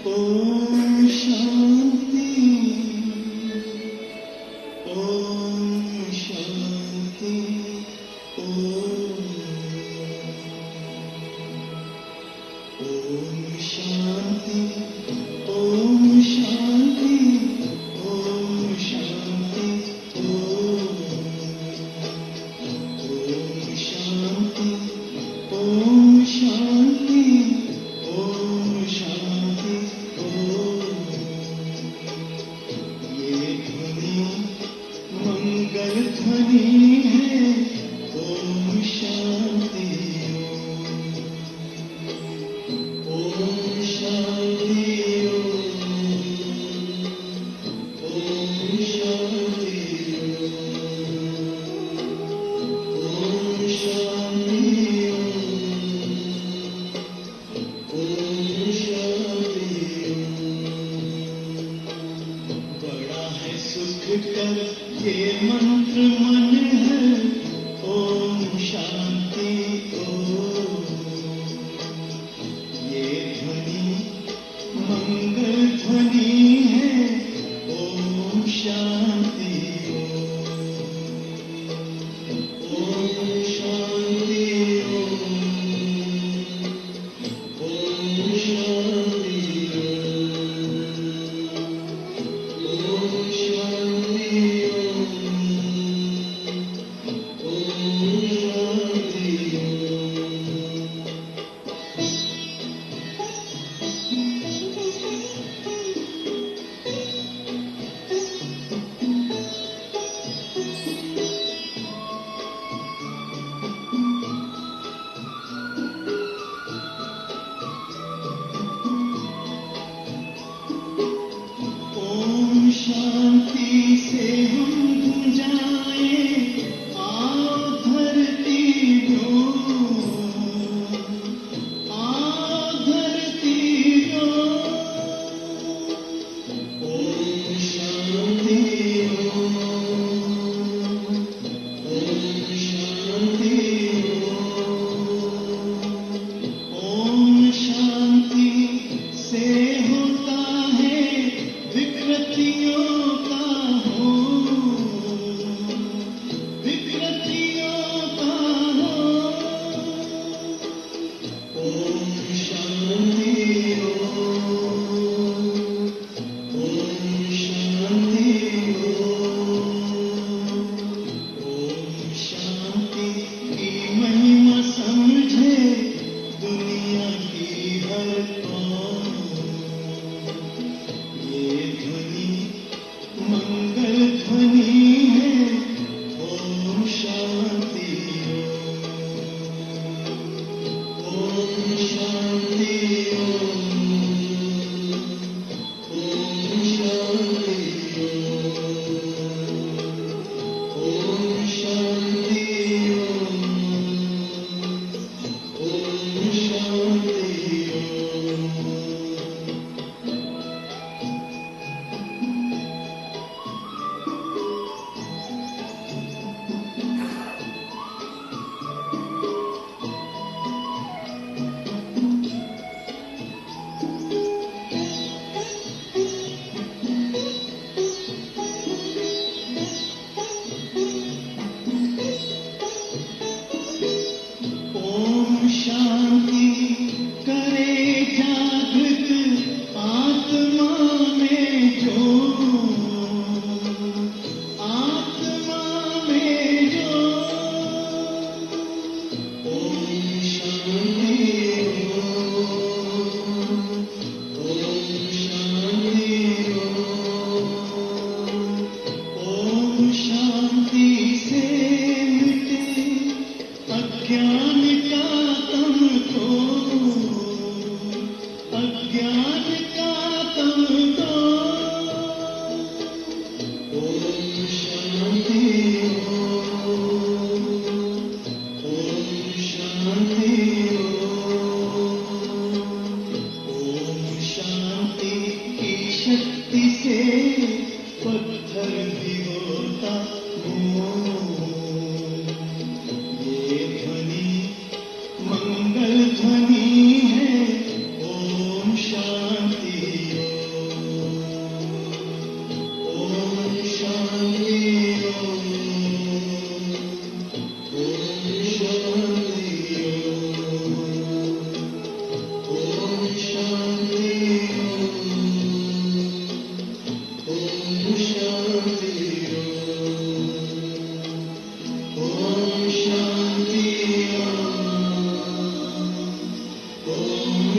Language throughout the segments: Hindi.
ओम शांति। ओम शांति। ओम शांति। ओम शांति। ओम शांति। ओम शांति। ओम शांति। ओम शांति। ये ध्वनि मंगल ध्वनि है। ओम शांति। ओम शांति।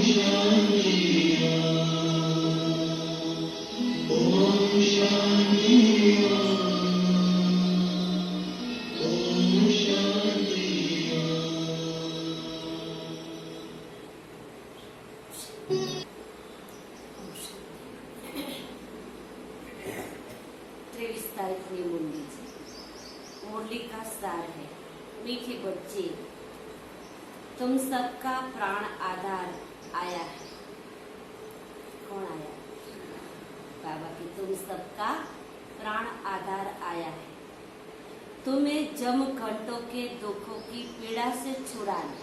शांति ओम शांति ओम शांति। तारीखनी मुरली जी, मुरली का सार है, मीठे बच्चे तुम सबका प्राण आधार आया है। कौन आया? बाबा की तुम सबका प्राण आधार आया है, तुम्हें जम घंटों के दुखों की पीड़ा से छुड़ाने।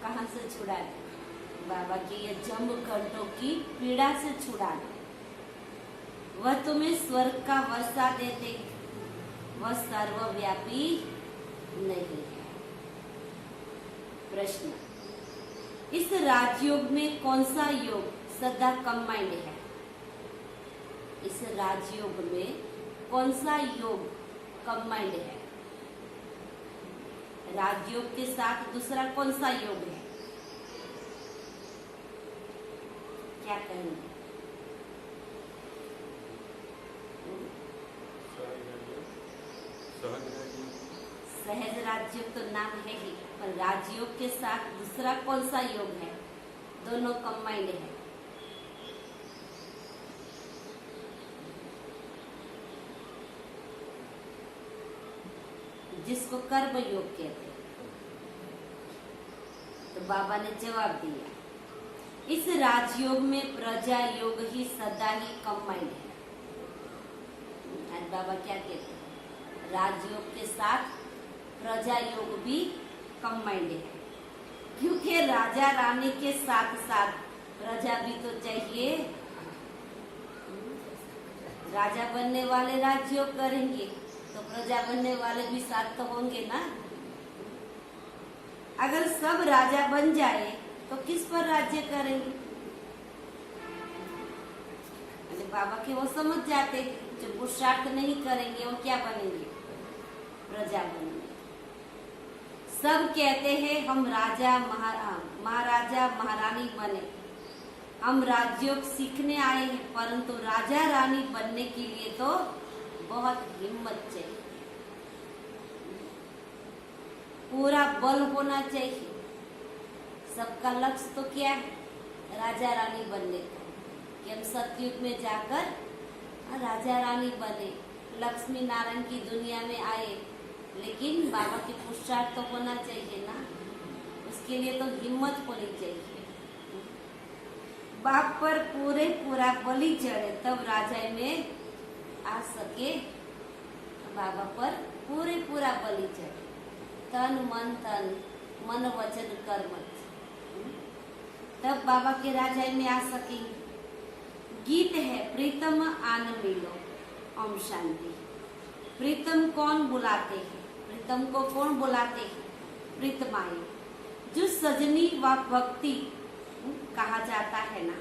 कहाँ से छुड़ाने? बाबा की ये जम घंटों की पीड़ा से छुड़ाने। वह तुम्हें स्वर्ग का वर्षा देते, वह सर्वव्यापी नहीं है। प्रश्न, इस राजयोग में कौन सा योग सदा कंबाइंड है? इस राजयोग में कौन सा योग कंबाइंड है? राजयोग के साथ दूसरा कौन सा योग है? क्या कहेंगे? सहज राजयोग तो नाम है ही, पर राजयोग के साथ दूसरा कौन सा योग है? दोनों कंबाइंड है। जिसको कर्म योग कहते हैं। तो बाबा ने जवाब दिया, इस राजयोग में प्रजा योग ही सदा ही कंबाइंड है। आज बाबा क्या कहते हैं? राजयोग के साथ प्रजा योग भी कंबाइंड है, क्योंकि राजा रानी के साथ साथ प्रजा भी तो चाहिए। राजा बनने वाले राजयोग करेंगे तो प्रजा बनने वाले भी साथ तो होंगे ना। अगर सब राजा बन जाए तो किस पर राज्य करेंगे? बाबा के वो समझ जाते, जो पुरुषार्थ नहीं करेंगे वो क्या बनेंगे? प्रजा बनेंगे। सब कहते हैं हम राजा महाराजा महारानी बने, हम राजयोग सीखने आए हैं, परंतु राजा रानी बनने के लिए तो बहुत हिम्मत चाहिए, पूरा बल होना चाहिए। सबका लक्ष्य तो क्या है? राजा रानी बनने का, कि हम सतयुग में जाकर राजा रानी बने, लक्ष्मी नारायण की दुनिया में आए। लेकिन बाबा के पुरुषार्थ तो होना चाहिए ना, उसके लिए तो हिम्मत होनी चाहिए। बाप पर पूरा बलि चढ़े तब राजा में आ सके। बाबा पर पूरा बलि चढ़े, तन मन वचन कर्म, तब बाबा के राजा में आ सकेंगे। गीत है प्रीतम आन मिलो ओम शांति। प्रीतम कौन बुलाते हैं? प्रीतम को कौन बुलाते हैं? प्रीतमाएं, जो सजनी व भक्ति कहा जाता है ना,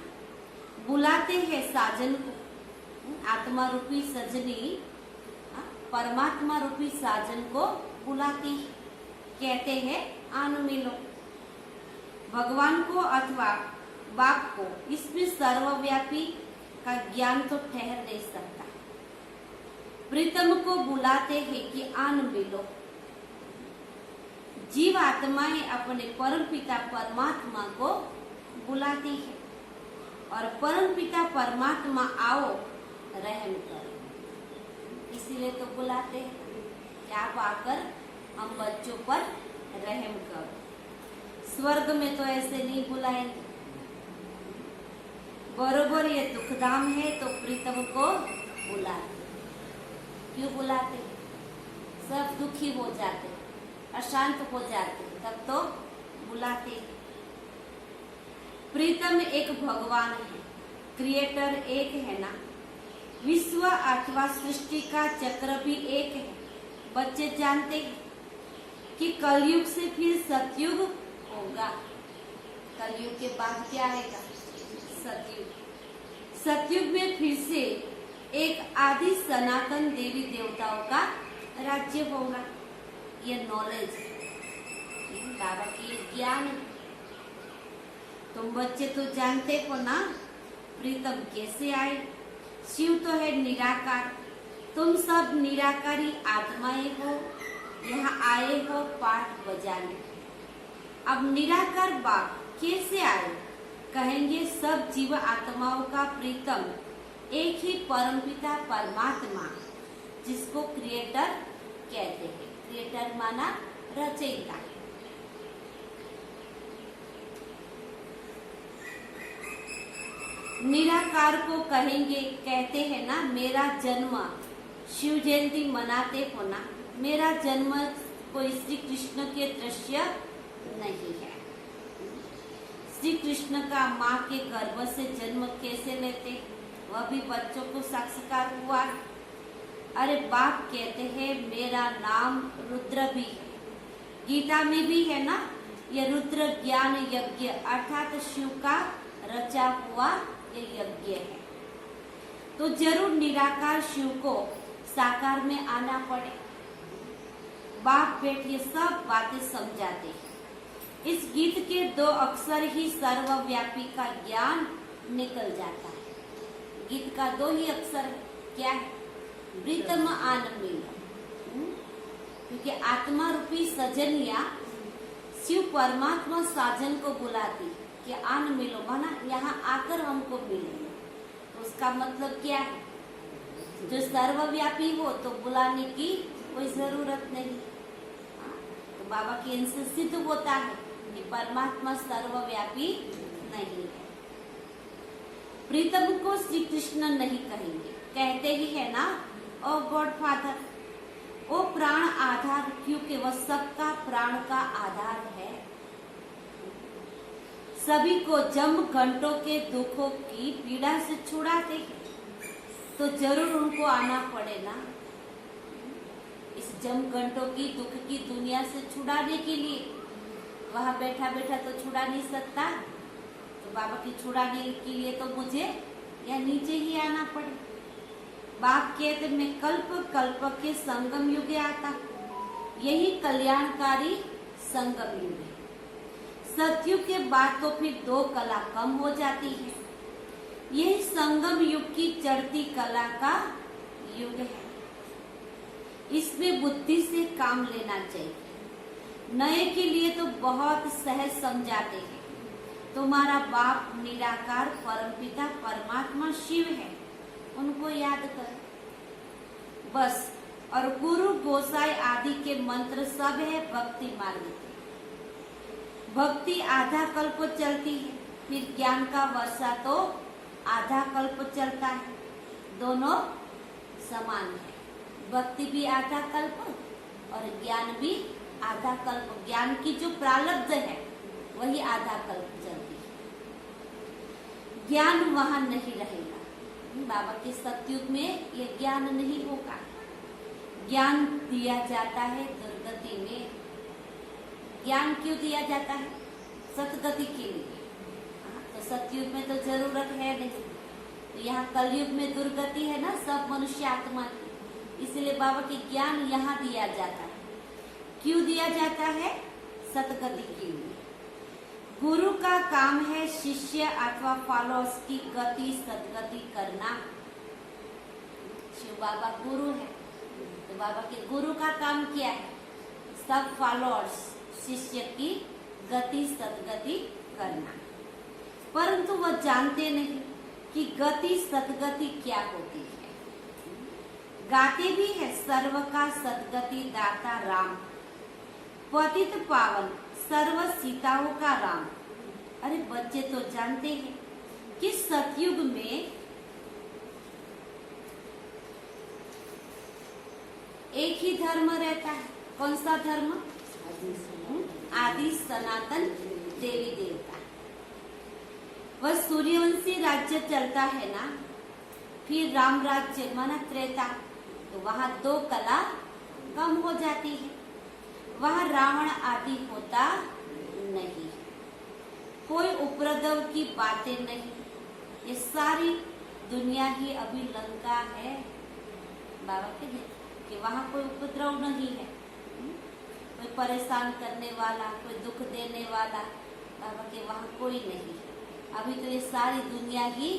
बुलाते हैं साजन को। आत्मा रूपी सजनी परमात्मा रूपी साजन को बुलाती है, कहते हैं आन मिलो। भगवान को अथवा बाप को इसमें सर्वव्यापी का ज्ञान तो ठहर नहीं सकता। प्रीतम को बुलाते हैं कि आन मिलो। जीव आत्माएं अपने परम पिता परमात्मा को बुलाती है, और परम पिता परमात्मा आओ रहम करो, इसीलिए तो बुलाते हैं कि आप आकर हम बच्चों पर रहम करो। स्वर्ग में तो ऐसे नहीं बुलाएंगे। बरोबर ये दुखधाम है तो प्रीतम को बुलाते। क्यों बुलाते? सब दुखी हो जाते, अशांत हो जाते, तब तो बुलाते। प्रीतम एक भगवान है, क्रिएटर एक है ना, विश्व अथवा सृष्टि का चक्र भी एक है। बच्चे जानते हैं कि कलयुग से फिर सतयुग होगा। कलयुग के बाद क्या आएगा? सतयुग। सतयुग में फिर से एक आदि सनातन देवी देवताओं का राज्य होगा। ये नॉलेज, बाबा की ज्ञान, तुम बच्चे तो जानते हो ना प्रीतम कैसे आए। शिव तो है निराकार, तुम सब निराकारी आत्माएं हो, यहाँ आए हो पाठ बजाने। अब निराकार बाप कैसे आए? कहेंगे सब जीव आत्माओं का प्रीतम एक ही परमपिता परमात्मा, जिसको क्रिएटर कहते हैं। क्रिएटर माना रचयिता। निराकार को कहेंगे, कहते हैं ना मेरा जन्म, शिव जयंती मनाते हो ना, मेरा जन्म कोई श्री कृष्ण के दृश्य नहीं है। श्री कृष्ण का माँ के गर्भ से जन्म कैसे लेते, वह भी बच्चों को साक्षात्कार हुआ। अरे बाप कहते हैं मेरा नाम रुद्र भी है, गीता में भी है ना, यह रुद्र ज्ञान यज्ञ अर्थात शिव का रचा हुआ ये यज्ञ है। तो जरूर निराकार शिव को साकार में आना पड़े। बाप बेटे सब बातें समझाते हैं। इस गीत के 2 अक्षर ही सर्वव्यापी का ज्ञान निकल जाता है। गीत का 2 ही अक्षर है, क्या है? प्रीतम आन मिलो। क्योंकि आत्मा रूपी सजनिया शिव परमात्मा साजन को बुलाती कि आन मिलो, माना यहाँ आकर हमको मिले। तो उसका मतलब क्या है? जो सर्वव्यापी हो तो बुलाने की कोई जरूरत नहीं। तो बाबा के इनसे सिद्ध होता है कि परमात्मा सर्वव्यापी नहीं है। प्रीतम को श्री कृष्ण नहीं कहेंगे, कहते ही है ना ओ गॉड फादर, ओ प्राण आधार, क्योंकि वह सबका प्राण का आधार है। सभी को जम घंटों के दुखों की पीड़ा से छुड़ाते हैं, तो जरूर उनको आना पड़ेगा। इस जम घंटों की दुख की दुनिया से छुड़ाने के लिए वहां बैठा बैठा तो छुड़ा नहीं सकता। तो बाबा की छुड़ाने के लिए तो मुझे यहाँ नीचे ही आना पड़े। बाप कहते मैं कल्प कल्प के संगम युग आता, यही कल्याणकारी संगम युग है। सतयुग के बाद तो फिर 2 कला कम हो जाती है। यही संगम युग की चढ़ती कला का युग है। इसमें बुद्धि से काम लेना चाहिए। नए के लिए तो बहुत सहज समझाते हैं। तुम्हारा बाप निराकार परमपिता परमात्मा शिव है, उनको याद कर बस। और गुरु गोसाई आदि के मंत्र सब है भक्ति मार्ग के। भक्ति आधा कल्प चलती है, फिर ज्ञान का वर्षा तो आधा कल्प चलता है। दोनों समान है। भक्ति भी आधा कल्प और ज्ञान भी आधा कल्प। ज्ञान की जो प्रारब्ध है वही आधा कल्प चलती है। ज्ञान वहां नहीं रहेगा। बाबा के सतयुग में ये ज्ञान नहीं होगा। ज्ञान दिया जाता है दुर्गति में। ज्ञान क्यों दिया जाता है? सतगति के लिए। तो सतयुग में तो जरूरत है नहीं, तो यहाँ कलयुग में दुर्गति है ना सब मनुष्य आत्मा की, इसलिए बाबा के ज्ञान यहाँ दिया जाता है। क्यों दिया जाता है? सतगति के लिए। गुरु का काम है शिष्य अथवा फॉलोअर्स की गति सदगति करना। शिव बाबा गुरु है, तो बाबा के गुरु का काम क्या है? सब फॉलोअर्स शिष्य की गति सदगति करना। परंतु वह जानते नहीं कि गति सदगति क्या होती है। गाते भी है सर्व का सदगति दाता राम, पतित पावन सर्व सीताओं का राम। अरे बच्चे तो जानते हैं कि सतयुग में एक ही धर्म रहता है। कौन सा धर्म? आदि सनातन देवी देवता। वह सूर्यवंशी राज्य चलता है ना, फिर राम राज्य माना त्रेता, तो वहाँ 2 कला कम हो जाती है। वहाँ रावण आदि होता नहीं, कोई उपद्रव की बातें नहीं। ये सारी दुनिया ही अभी लंका है। बाबा के कि वहाँ कोई उपद्रव नहीं है, कोई परेशान करने वाला, कोई दुख देने वाला, बाबा के वहाँ कोई नहीं है। अभी तो ये सारी दुनिया ही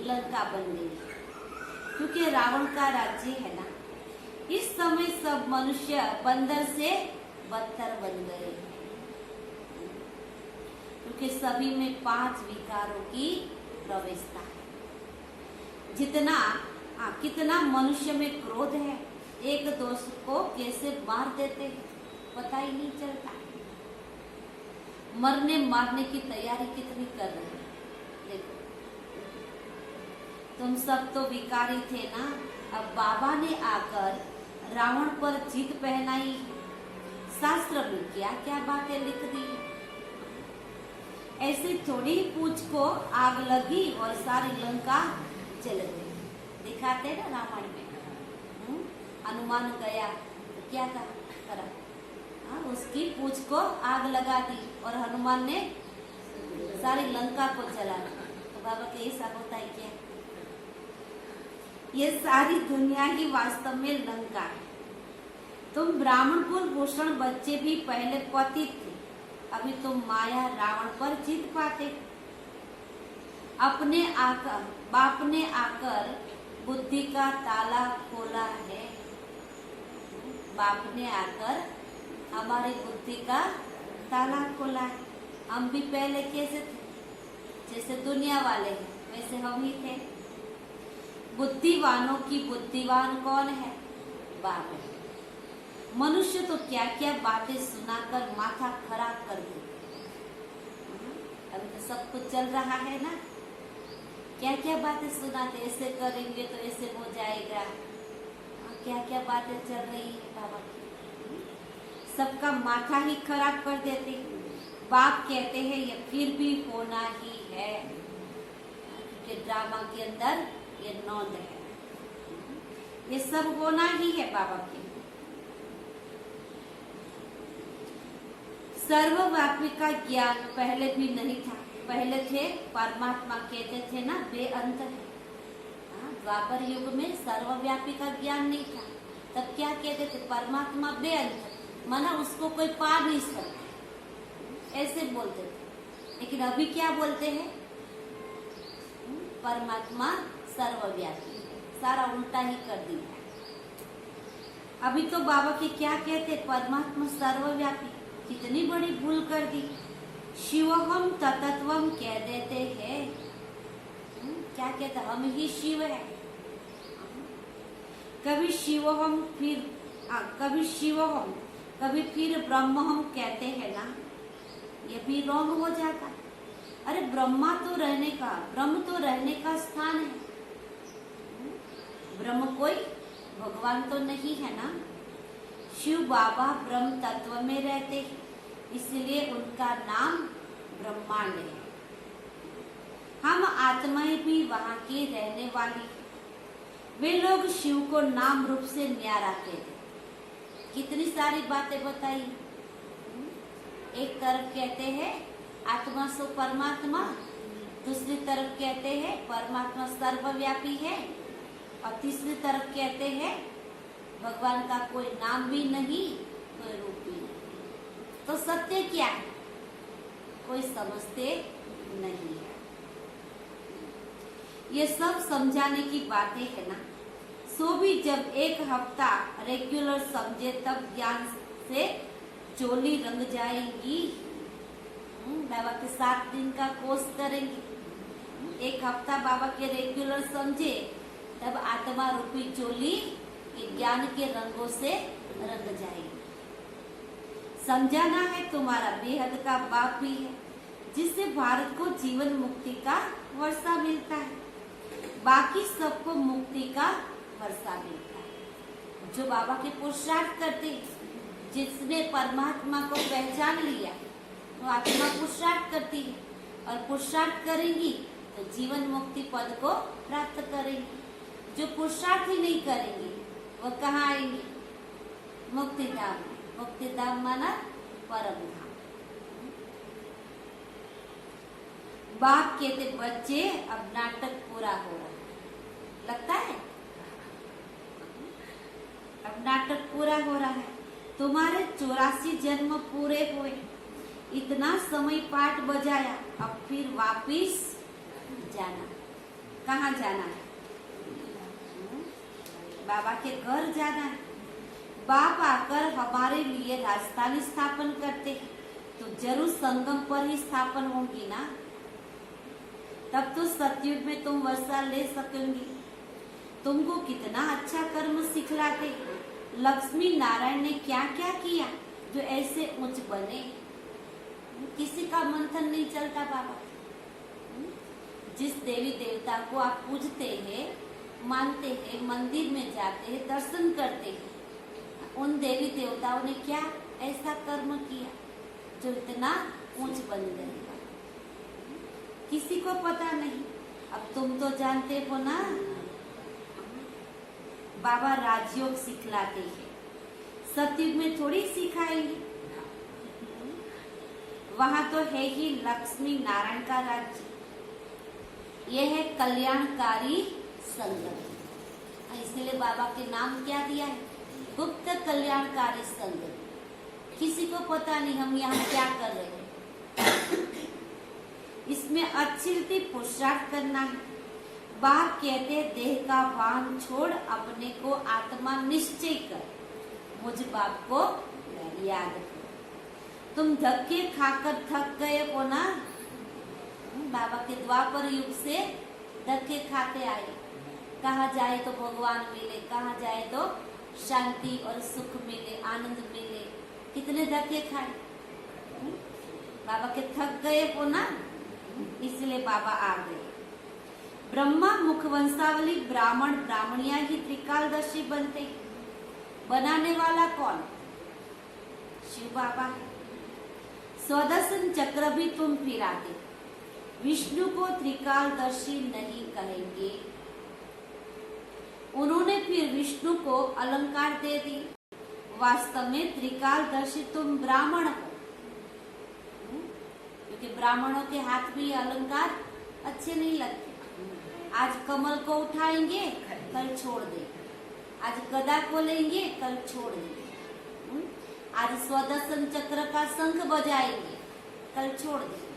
लंका बन गई, क्योंकि रावण का राज्य है ना। इस समय सब मनुष्य बंदर से बदतर बन गए, क्योंकि सभी में 5 विकारों की प्रवेशता है। कितना मनुष्य में क्रोध है, एक दूसरे को कैसे मार देते हैं पता ही नहीं चलता। मरने मारने की तैयारी कितनी कर रहे हैं। देखो, तुम सब तो विकारी थे ना, अब बाबा ने आकर रावण पर जीत पहनाई। शास्त्र में क्या क्या बातें लिख दी है। ऐसे थोड़ी पूछ को आग लगी और सारी लंका जल गई। दिखाते ना रामायण में, हनुमान गया तो क्या करा, उसकी पूछ को आग लगा दी और हनुमान ने सारी लंका को जला दिया। तो बाबा के ऐसा होता है क्या? ये सारी दुनिया ही वास्तव में लंका है। तुम ब्राह्मण कुल भूषण बच्चे भी पहले पतित थे, अभी तुम माया रावण पर जीत पाते। बाप ने आकर बुद्धि का ताला खोला है। बाप ने आकर हमारी बुद्धि का ताला खोला है। हम भी पहले कैसे थे? जैसे दुनिया वाले हैं वैसे हम ही थे। बुद्धिवानों की बुद्धिवान कौन है? बाप है। मनुष्य तो क्या क्या बातें सुनाकर माथा खराब कर देते। अभी तो सब कुछ चल रहा है ना, क्या क्या बातें सुनाते, ऐसे करेंगे तो ऐसे हो जाएगा। क्या क्या बातें चल रही है बाबा की, सबका माथा ही खराब कर देते। बाप कहते हैं ये फिर भी होना ही है, क्योंकि ड्रामा के अंदर ये नोंद है, ये सब होना ही है बाबा के। सर्वव्यापी का ज्ञान पहले भी नहीं था। पहले थे परमात्मा, कहते थे ना बेअंत है। द्वापर युग में सर्वव्यापी का ज्ञान नहीं था, तब क्या कहते थे? परमात्मा बेअंत, माना उसको कोई पा नहीं सकता, ऐसे बोलते थे। लेकिन अभी क्या बोलते हैं? परमात्मा सर्वव्यापी है, सारा उल्टा ही कर दिया। अभी तो बाबा के क्या कहते? परमात्मा सर्वव्यापी, कितनी बड़ी भूल कर दी। शिवहम तत्त्वम कह देते हैं। क्या कहते? हम ही शिव है। कभी शिवहम कभी फिर ब्रह्महम कहते हैं ना, ये भी रॉन्ग हो जाता। अरे ब्रह्म तो रहने का स्थान है। ब्रह्म कोई भगवान तो नहीं है ना। शिव बाबा ब्रह्म तत्व में रहते हैं, इसलिए उनका नाम ब्रह्मांड है। हम आत्माएं भी वहां की रहने वाली। वे लोग शिव को नाम रूप से न्यारा कहते। कितनी सारी बातें बताई। एक तरफ कहते हैं आत्मा सो परमात्मा, दूसरी तरफ कहते हैं परमात्मा सर्वव्यापी है, और तीसरी तरफ कहते हैं भगवान का कोई नाम भी नहीं, कोई रूप भी नहीं। तो सत्य क्या है? कोई समझते नहीं है। ये सब समझाने की बातें है ना। सो भी जब एक हफ्ता रेगुलर समझे तब ज्ञान से चोली रंग जाएगी। बाबा के 7 दिन का कोर्स करेंगे। एक हफ्ता बाबा के रेगुलर समझे तब आत्मा रूपी चोली ज्ञान के रंगों से रंग जाएगी। समझाना है तुम्हारा बेहद का बाप भी है, जिससे भारत को जीवन मुक्ति का वर्षा मिलता है। बाकी सबको मुक्ति का वर्षा मिलता है। जो बाबा के पुरुषार्थ करते, जिसने परमात्मा को पहचान लिया, वो आत्मा पुरुषार्थ करती है, और पुरुषार्थ करेंगी तो जीवन मुक्ति पद को प्राप्त करेंगी। जो पुरुषार्थ ही नहीं करेंगी वो कहाँ आएंगे? मुक्ति धाम में। मुक्ति धाम माना परम धाम। बाप कहते बच्चे अब नाटक पूरा हो रहा है, लगता है अब नाटक पूरा हो रहा है। तुम्हारे 84 जन्म पूरे हुए, इतना समय पाठ बजाया, अब फिर वापिस जाना। कहाँ जाना है? बाबा के घर जाना है। बाप आकर हमारे लिए राजधानी स्थापन करते हैं, तो जरूर संगम पर ही स्थापन होंगी ना, तब तो सतयुग में तुम वर्षा ले सकेंगी। तुमको कितना अच्छा कर्म सिखलाते। लक्ष्मी नारायण ने क्या क्या किया जो ऐसे उच्च बने? किसी का मंथन नहीं चलता बाबा। जिस देवी देवता को आप पूजते हैं, मानते हैं, मंदिर में जाते हैं, दर्शन करते हैं, उन देवी देवताओं ने क्या ऐसा कर्म किया जो इतना ऊंच बन गए? किसी को पता नहीं। अब तुम तो जानते हो ना, बाबा राजयोग सिखलाते हैं, सतयुग में थोड़ी सिखाएंगे। वहां तो है ही लक्ष्मी नारायण का राज्य। यह है कल्याणकारी संगम, इसलिए बाबा के नाम क्या दिया है? गुप्त कल्याणकारी संगम। किसी को पता नहीं हम यहाँ क्या कर रहे हैं। इसमें अच्छी रीति पुरुषार्थ करना है। बाप कहते हैं देह का भान छोड़ अपने को आत्मा निश्चय कर, मुझ बाप को याद कर। तुम धक्के खाकर थक गए हो ना, बाबा के द्वापर युग से धक्के खाते आए। कहाँ जाए तो भगवान मिले, कहाँ जाए तो शांति और सुख मिले, आनंद मिले। कितने धक्के खाए? बाबा के थक गए हो ना, इसलिए बाबा आ गए। ब्रह्मा मुखवंशावली ब्राह्मण ब्राह्मणिया ही त्रिकालदर्शी बनते। बनाने वाला कौन? शिव बाबा है। स्वदर्शन चक्र भी तुम फिराते। विष्णु को त्रिकालदर्शी नहीं कहेंगे। उन्होंने फिर विष्णु को अलंकार दे दी। वास्तव में त्रिकालदर्शी तुम ब्राह्मण हो, क्योंकि ब्राह्मणों के हाथ में ये अलंकार अच्छे नहीं लगते। आज कमल को उठाएंगे, कल छोड़ देंगे। आज गदा को लेंगे, कल छोड़ देंगे। आज स्वदर्शन चक्र का शंख बजाएंगे, कल छोड़ देंगे।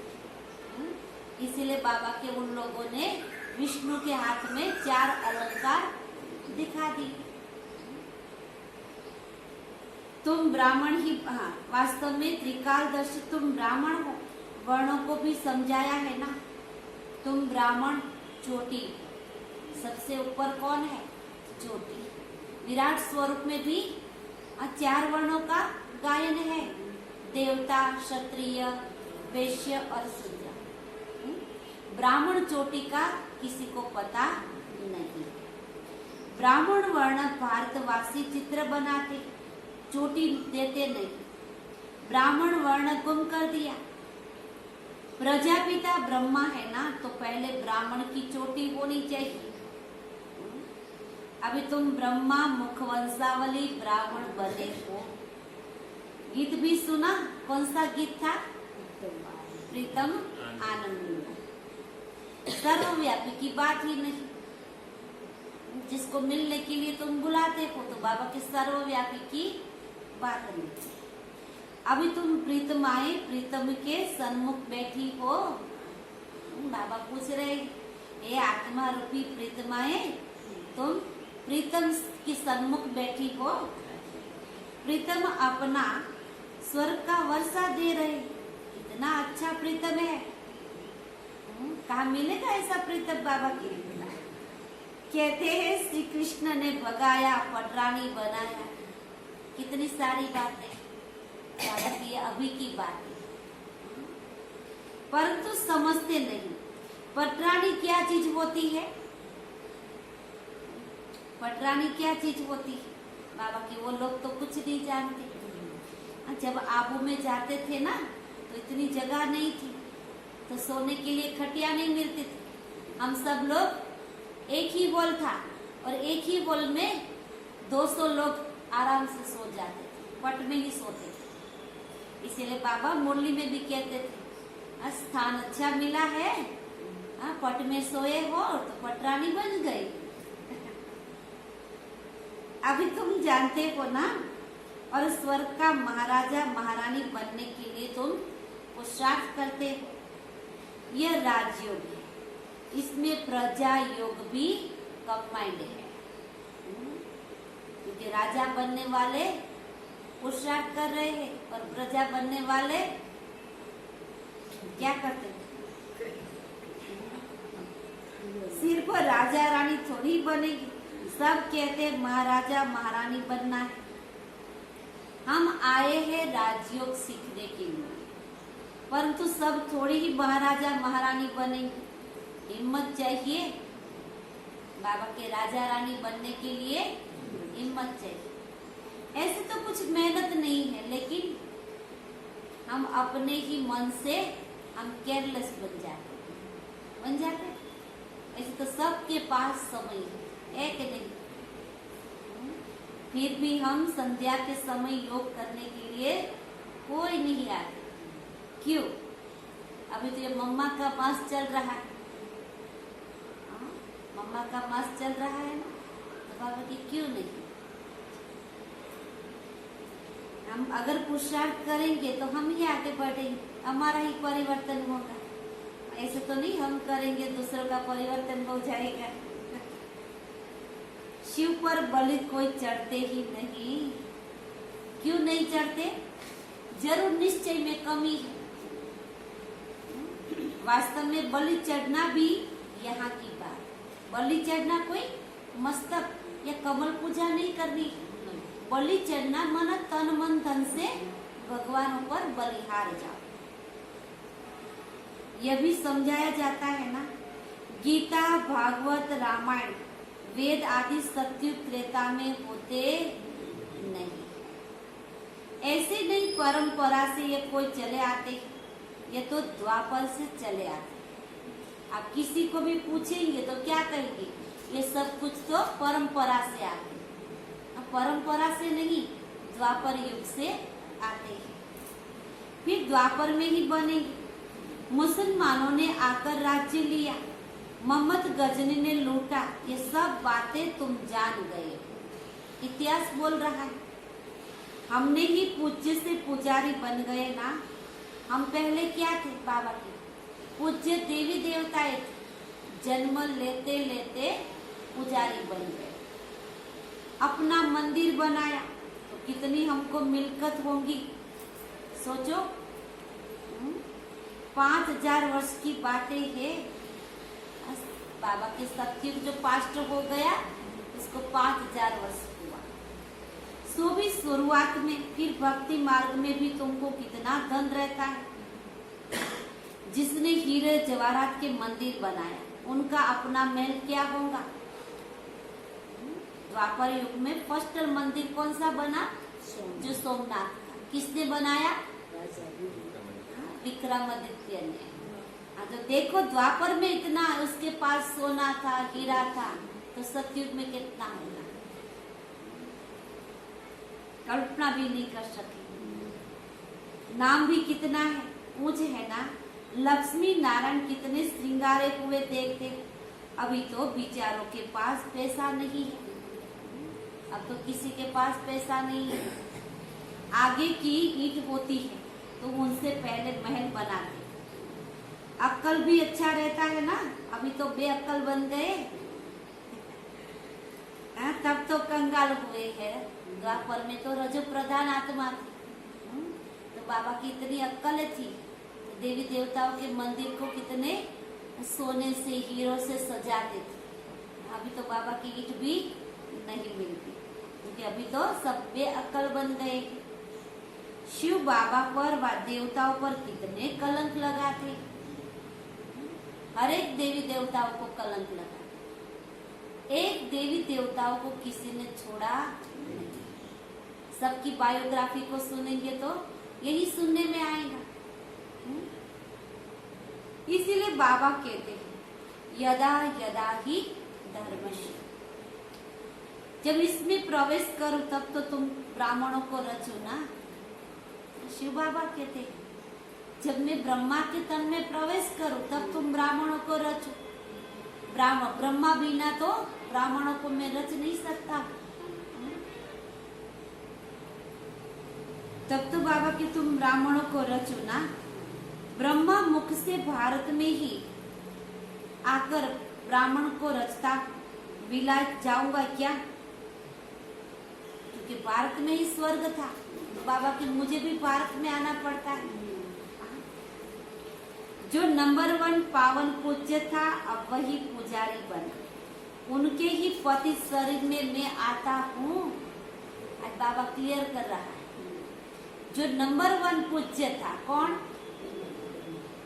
इसीलिए बाबा के उन लोगों ने विष्णु के हाथ में 4 अलंकार दिखा दी। तुम ब्राह्मण ही, हाँ, वास्तव में त्रिकालदर्शी तुम ब्राह्मण हो। वर्णों को भी समझाया है ना। तुम ब्राह्मण चोटी, सबसे ऊपर कौन है? चोटी। विराट स्वरूप में भी 4 वर्णों का गायन है। देवता, क्षत्रिय, वैश्य और शूद्र। ब्राह्मण चोटी का किसी को पता नहीं। ब्राह्मण वर्ण भारतवासी चित्र बनाते, चोटी देते नहीं। ब्राह्मण वर्ण गुम कर दिया। प्रजापिता ब्रह्मा है ना, तो पहले ब्राह्मण की चोटी होनी चाहिए। अभी तुम ब्रह्मा मुखवंशावली ब्राह्मण बने हो। गीत भी सुना? कौन सा गीत था? प्रीतम आनंद। सर्वव्यापी की बात ही नहीं। जिसको मिलने के लिए तुम बुलाते हो, तो बाबा के सर्वव्यापी की बात नहीं। अभी तुम प्रीतम आए, प्रीतम के सन्मुख बैठी हो। बाबा पूछ रहे, ए आत्मा रूपी प्रीतम आए, तुम प्रीतम के सन्मुख बैठी हो। प्रीतम अपना स्वर्ग का वर्षा दे रहे। इतना अच्छा प्रीतम है। कहाँ मिलेगा ऐसा प्रीतम बाबा के? कहते हैं श्री कृष्ण ने भगाया, पटरानी बनाया। कितनी सारी बातें बाबा की, अभी की बात है, परंतु समझते नहीं। पटरानी क्या चीज होती है? पटरानी क्या चीज होती है? बाबा के वो लोग तो कुछ नहीं जानते। जब आबू में जाते थे ना, तो इतनी जगह नहीं थी, तो सोने के लिए खटिया नहीं मिलती थी। हम सब लोग, एक ही हॉल था और एक ही हॉल में 200 लोग आराम से सो जाते थे, पट में ही सोते थे। इसीलिए बाबा मुरली में भी कहते थे, स्थान अच्छा मिला है, पट में सोए हो तो पटरानी बन गई। अभी तुम जानते हो ना, और स्वर्ग का महाराजा महारानी बनने के लिए तुम पुरुषार्थ करते हो, यह राजयोग है, इसमें प्रजा योग भी कंबाइंड है। क्योंकि राजा बनने वाले पुरुषार्थ कर रहे हैं और प्रजा बनने वाले क्या करते हैं? सिर्फ राजा रानी थोड़ी बनेगी, सब कहते हैं महाराजा महारानी बनना है। हम आए हैं राजयोग सीखने के लिए, परंतु सब थोड़ी ही महाराजा महारानी बनेंगे। हिम्मत चाहिए, बाबा के राजा रानी बनने के लिए हिम्मत चाहिए। ऐसे तो कुछ मेहनत नहीं है, लेकिन हम अपने ही मन से हम केयरलेस बन जाते। ऐसे तो सबके पास समय है कि नहीं? फिर भी हम संध्या के समय योग करने के लिए कोई नहीं आते। क्यों? अभी तो ये मम्मा का मास चल रहा है, मम्मा का मास चल रहा है ना, तो बाबा की क्यों नहीं? हम अगर पुरुषार्थ करेंगे तो हम ही आगे बढ़ेंगे, हमारा ही परिवर्तन होगा। ऐसे तो नहीं हम करेंगे दूसरों का परिवर्तन हो जाएगा। शिव पर बलि कोई चढ़ते ही नहीं। क्यों नहीं चढ़ते? जरूर निश्चय में कमी है। वास्तव में बलि चढ़ना भी यहाँ की बात। बलि चढ़ना कोई मस्तक या कमल पूजा नहीं करनी। बलि चढ़ना मन तन मन धन से भगवान पर बलिहार जाओ। यह भी समझाया जाता है ना, गीता भागवत रामायण वेद आदि सत्युग त्रेता में होते नहीं। ऐसे नहीं परंपरा से ये कोई चले आते, ये तो द्वापर से चले आते। आप किसी को भी पूछेंगे तो क्या कहेंगे? ये सब कुछ तो परंपरा से आते। परंपरा से नहीं, द्वापर युग से आते हैं, फिर द्वापर में ही बनेंगे। मुसलमानों ने आकर राज्य लिया, मोहम्मद गजनी ने लूटा, ये सब बातें तुम जान गए। इतिहास बोल रहा है। हमने ही पूज्य से पुजारी बन गए ना। हम पहले क्या थे? बाबा के पूज्य देवी देवताएं थे, जन्म लेते लेते पुजारी बन गए। अपना मंदिर बनाया तो कितनी हमको मिलकत होंगी, सोचो। 5000 वर्ष की बातें है। बाबा के सत्युग जो पास्ट हो गया, उसको 5000 वर्ष हुआ। सो भी शुरुआत में, फिर भक्ति मार्ग में भी तुमको कितना धन रहता है। जिसने हीरे जवाहरात के मंदिर बनाया, उनका अपना महल क्या होगा? द्वापर युग में फर्स्ट मंदिर कौन सा बना? जो सोमनाथ का। किसने बनाया? विक्रमादित्य ने। तो देखो, द्वापर में इतना उसके पास सोना था, हीरा था, तो सतयुग में कितना होगा? कल्पना भी नहीं कर सके। नाम भी कितना है, ऊंच है ना। लक्ष्मी नारायण कितने श्रृंगारे हुए देखते। अभी तो बेचारों के पास पैसा नहीं है। अब तो किसी के पास पैसा नहीं है। आगे की ईंट होती है तो उनसे पहले महल बनाते। अक्कल भी अच्छा रहता है ना। अभी तो बेअक्कल बन गए, तब तो कंगाल हुए हैं। द्वापर में तो रजो प्रधान आत्मा थी, तो बाबा की इतनी अक्कल थी। तो देवी देवताओं के मंदिर को कितने सोने से, हीरो से सजाते थे। अभी तो बाबा की ईंट भी नहीं मिलती, क्योंकि अभी तो सब बेअक्कल बन गए। शिव बाबा पर व देवताओं पर कितने कलंक लगाते। हर एक देवी देवताओं को कलंक लगा। एक देवी देवताओं को किसी ने छोड़ा नहीं। सबकी बायोग्राफी को सुनेंगे तो यही सुनने में आएगा। इसीलिए बाबा कहते हैं, यदा यदा ही धर्मस्य। जब इसमें प्रवेश करो तब तो तुम ब्राह्मणों को रचो ना। शिव बाबा कहते हैं, जब मैं ब्रह्मा के तन में प्रवेश करूं तब तुम ब्राह्मणों को रचो। ब्रह्मा बिना तो ब्राह्मणों को मैं रच नहीं सकता। तब तो बाबा कि तुम ब्राह्मणों को रचो ना। ब्रह्मा मुख से भारत में ही आकर ब्राह्मण को रचता विलायत जाऊंगा क्या? क्योंकि भारत में ही स्वर्ग था बाबा की, मुझे भी भारत में आना पड़ता है। जो नंबर 1 पावन पूज्य था अब वही पुजारी बना, उनके ही पति शरीर में मैं आता हूँ। आज बाबा क्लियर कर रहा है। जो नंबर 1 पूज्य था कौन?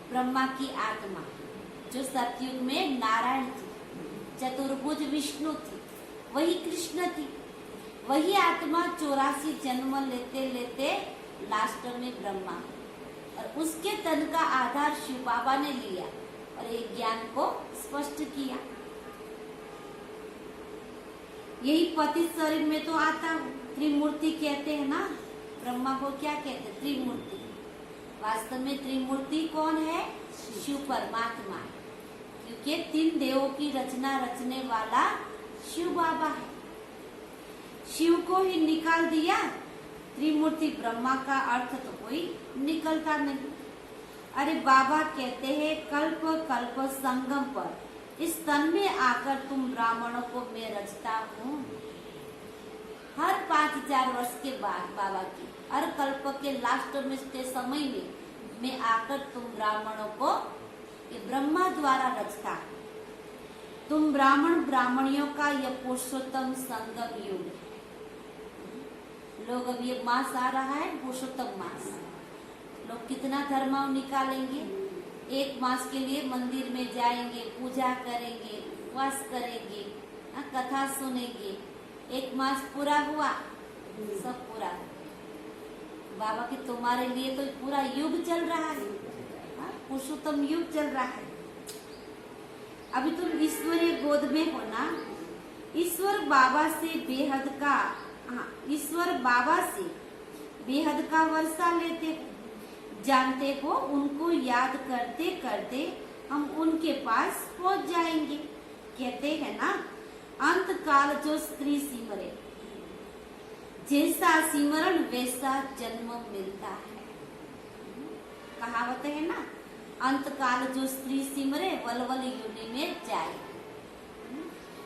ब्रह्मा की आत्मा, जो सतयुग में नारायण थी, चतुर्भुज विष्णु थी, वही कृष्ण थी। वही आत्मा 84 जन्म लेते लेते लास्ट में ब्रह्मा, और उसके तन का आधार शिव बाबा ने लिया और ये ज्ञान को स्पष्ट किया। यही पति शरीर में तो आता हूँ। त्रिमूर्ति कहते हैं ना, ब्रह्मा को क्या कहते हैं? त्रिमूर्ति। वास्तव में त्रिमूर्ति कौन है? शिव परमात्मा है, क्योंकि 3 देवों की रचना रचने वाला शिव बाबा है। शिव को ही निकाल दिया, त्रिमूर्ति ब्रह्मा का अर्थ तो कोई निकलता नहीं। अरे बाबा कहते हैं कल्प कल्प संगम पर इस तन में आकर तुम ब्राह्मणों को मैं रचता हूँ। हर 5000 वर्ष के बाद बाबा की हर कल्प के लास्ट में के समय में मैं आकर तुम ब्राह्मणों को ये ब्रह्मा द्वारा रचता हूँ। तुम ब्राह्मण ब्राह्मणियों का यह पुरुषोत्तम संगम युग है। लोग अब ये मास आ रहा है पुरुषोत्तम मास, लोग कितना धर्म निकालेंगे। 1 मास के लिए मंदिर में जाएंगे, पूजा करेंगे, उपवास करेंगे, कथा सुनेंगे। 1 मास पूरा हुआ, सब पूरा हुआ। बाबा की तुम्हारे लिए तो पूरा युग चल रहा है, पुरुषोत्तम युग चल रहा है। अभी तुम ईश्वरीय गोद में हो ना, ईश्वर बाबा से बेहद का ईश्वर बाबा से बेहद का वर्षा लेते हो, जानते हो उनको याद करते करते हम उनके पास पहुंच जाएंगे। कहते हैं ना, अंत काल जो स्त्री सिमरे, जैसा सिमरण वैसा जन्म मिलता है। कहावत है ना, अंत काल जो स्त्री सिमरे वलवल योनि में जाए।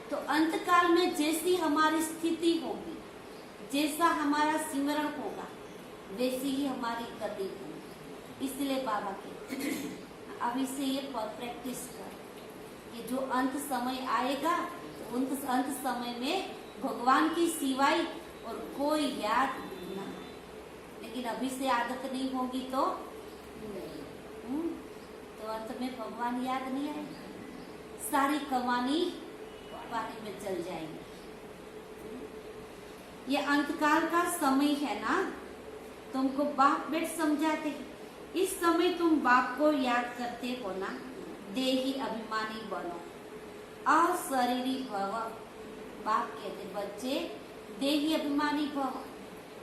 तो अंत काल में जैसी हमारी स्थिति होगी, जैसा हमारा सिमरण होगा, वैसी ही हमारी गति होगी। इसलिए बाबा के अभी से ये प्रैक्टिस कर कि जो अंत समय आएगा, अंत समय में भगवान की सिवाय और कोई याद ना। लेकिन अभी से आदत नहीं होगी तो अंत में भगवान याद नहीं आएगा, सारी कमानी पानी में चल जाएंगी। ये अंतकाल का समय है ना, तुमको बाप बेट समझाते हैं। इस समय तुम बाप को याद करते हो ना, देही अभिमानी बनो, अशरीरी भव। बाप कहते बच्चे देही अभिमानी भव,